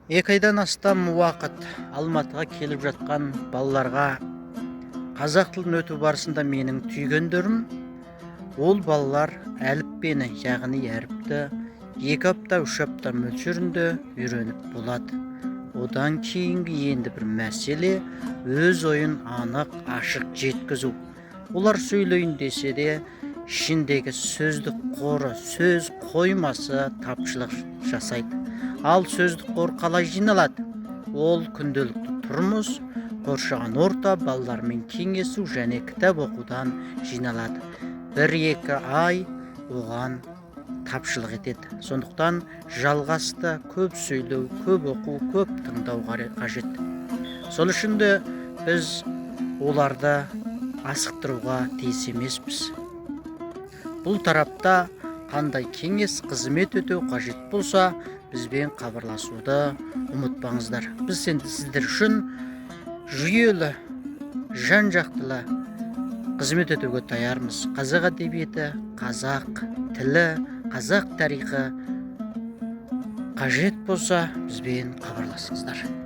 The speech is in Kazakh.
2 айдан астам уақыт Алматыға келіп жатқан балаларға қазақ тілін өту барысында менің түйгендерім, ол балалар әліппені, яғни әріпті 2 апта, 3 апта мөлшерінде үйреніп болады. Одан кейінгі енді бір мәселе өз ойын анық, ашық жеткізу. Олар сөйлейін десе де, ішіндегі сөздік қоры, сөз қоймасы тапшылық жасайды. Ал сөздік қор қалай жиналады? Ол күнделікті тұрмыс, қоршаған орта, балалармен кеңесу және кітап оқудан жиналады. 1-2 ай оған тапшылық етеді. Сондықтан жалғасты көп сөйлеу, көп оқу, көп тыңдау қажет. Сол үшін де біз оларды асықтыруға тиіс емеспіз. Бұл тарапта қандай кеңес, қызмет өтеу қажет болса, бізбен хабарласуды ұмытпаңыздар. Біз сіздер үшін жүйелі, жан-жақтылы қызмет өтуге даярмыз. Қазақ әдебиеті, қазақ тілі, қазақ тарихы қажет болса, бізбен хабарласыңыздар.